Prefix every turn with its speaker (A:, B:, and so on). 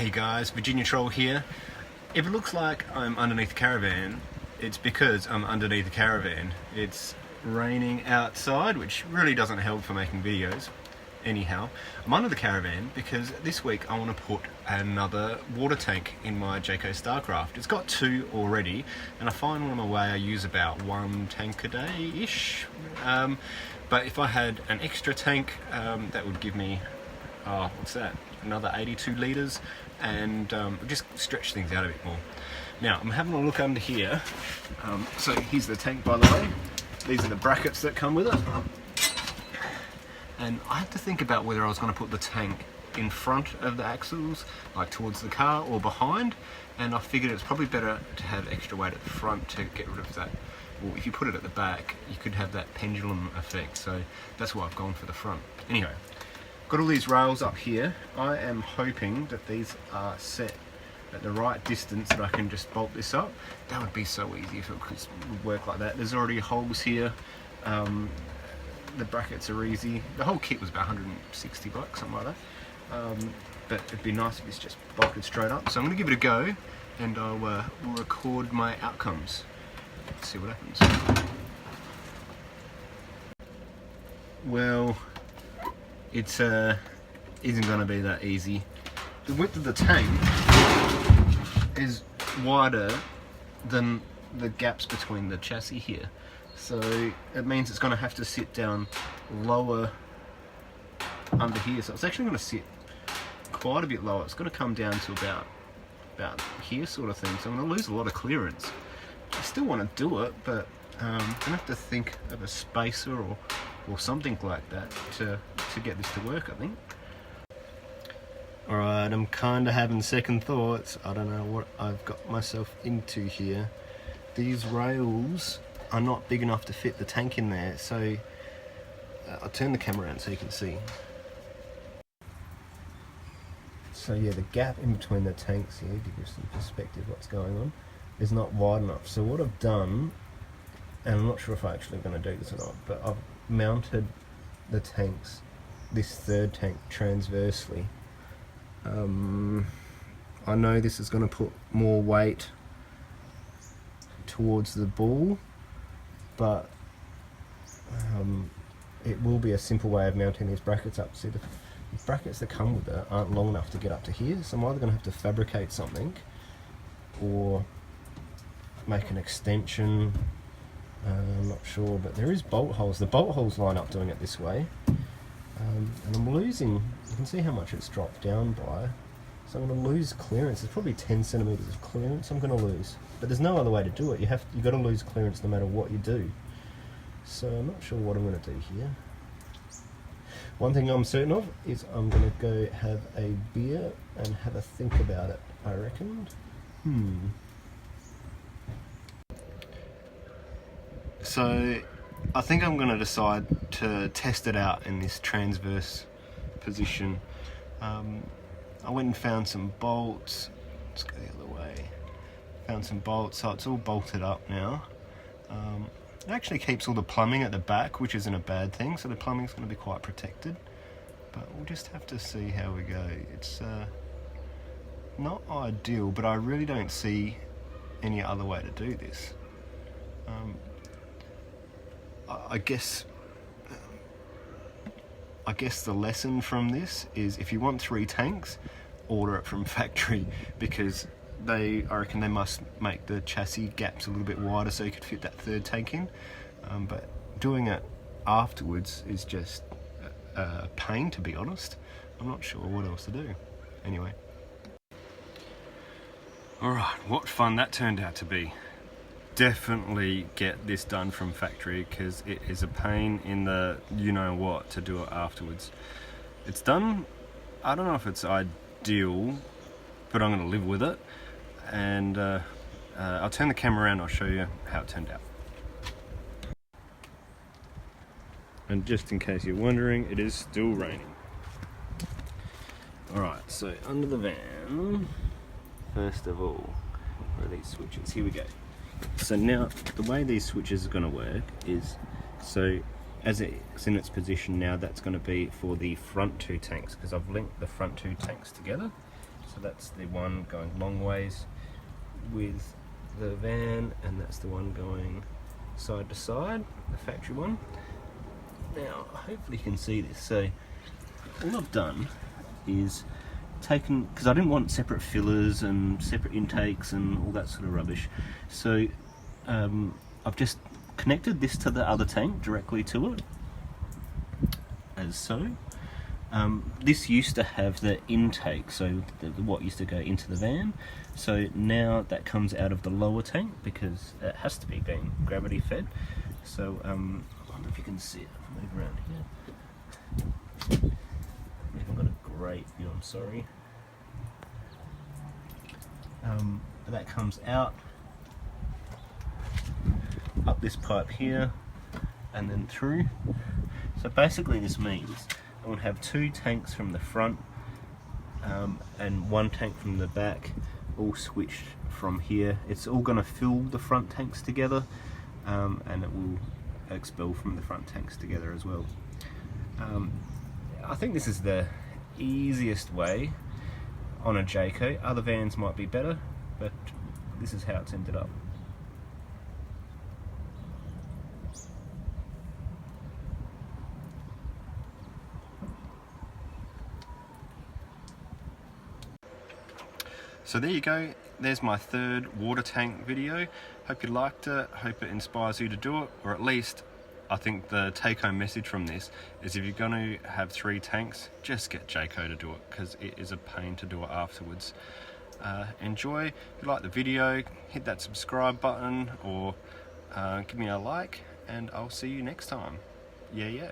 A: Hey guys, Virginia Troll here. If it looks like I'm underneath the caravan, it's because I'm underneath the caravan. It's raining outside, which really doesn't help for making videos. Anyhow, I'm under the caravan because this week I want to put another water tank in my Jayco Starcraft. It's got two already, and I find on my way I use about one tank a day-ish. But if I had an extra tank, that would give me, what's that? Another 82 litres, and just stretch things out a bit more. Now, I'm having a look under here. So here's the tank, by the way. These are the brackets that come with it. And I had to think about whether I was going to put the tank in front of the axles, like towards the car, or behind. And I figured it's probably better to have extra weight at the front to get rid of that. Well, if you put it at the back, you could have that pendulum effect. So that's why I've gone for the front. Anyway, got all these rails up here. I am hoping that these are set at the right distance that I can just bolt this up. That would be so easy if it could work like that. There's already holes here. The brackets are easy. The whole kit was about 160 bucks, something like that. But it'd be nice if it's just bolted straight up. So I'm going to give it a go, and I'll will record my outcomes. Let's see what happens. Well, it's isn't going to be that easy. The width of the tank is wider than the gaps between the chassis here. So it means it's going to have to sit down lower under here. So it's actually going to sit quite a bit lower. It's going to come down to about here sort of thing. So I'm going to lose a lot of clearance. I still want to do it, but I'm going to have to think of a spacer or something like that to get this to work, I think. Alright, I'm kind of having second thoughts. I don't know what I've got myself into here. These rails are not big enough to fit the tank in there, so I'll turn the camera around so you can see. So yeah, the gap in between the tanks here, to give you some perspective what's going on, is not wide enough. So what I've done, and I'm not sure if I'm actually going to do this or not, but I've mounted the tanks, this third tank, transversely. I know this is going to put more weight towards the ball, but it will be a simple way of mounting these brackets up. See, the brackets that come with it aren't long enough to get up to here, so I'm either going to have to fabricate something or make an extension. I'm not sure, but there is bolt holes. The bolt holes line up doing it this way, and I'm losing, you can see how much it's dropped down by, so I'm going to lose clearance. There's probably 10 centimeters of clearance I'm going to lose, but there's no other way to do it. You've got to lose clearance no matter what you do. So I'm not sure what I'm going to do here. One thing I'm certain of is I'm going to go have a beer and have a think about it, I reckon. So I think I'm going to decide to test it out in this transverse position. I went and found some bolts. Let's go the other way. Found some bolts, so it's all bolted up now. It actually keeps all the plumbing at the back, which isn't a bad thing, so the plumbing's going to be quite protected. But we'll just have to see how we go. It's not ideal, but I really don't see any other way to do this. I guess the lesson from this is if you want 3 tanks, order it from factory, because I reckon they must make the chassis gaps a little bit wider so you could fit that third tank in. But doing it afterwards is just a pain, to be honest. I'm not sure what else to do. Anyway. Alright, what fun that turned out to be. Definitely get this done from factory, because it is a pain in the you-know-what to do it afterwards. It's done. I don't know if it's ideal, but I'm going to live with it. And I'll turn the camera around, I'll show you how it turned out. And just in case you're wondering, it is still raining. Alright, so under the van, first of all, where are these switches? Here we go. So now, the way these switches are going to work is, so as it's in its position now, that's going to be for the front 2 tanks, because I've linked the front 2 tanks together. So that's the one going long ways with the van, and that's the one going side to side, the factory one. Now hopefully you can see this. So all I've done is taken, because I didn't want separate fillers and separate intakes and all that sort of rubbish, so I've just connected this to the other tank directly to it, as so. This used to have the intake, so what used to go into the van, so now that comes out of the lower tank because it has to be being gravity fed. So I don't know if you can see it, I'll move around here. I haven't got a great view, I'm sorry. But that comes out up this pipe here and then through. So basically this means I'm going to have two tanks from the front and one tank from the back, all switched from here. It's all going to fill the front tanks together, and it will expel from the front tanks together as well. I think this is the easiest way on a Jayco. Other vans might be better, but this is how it's ended up. So there you go, there's my third water tank video. Hope you liked it, hope it inspires you to do it, or at least I think the take-home message from this is if you're going to have 3 tanks, just get Jayco to do it, because it is a pain to do it afterwards. Enjoy. If you like the video, hit that subscribe button or give me a like, and I'll see you next time. Yeah.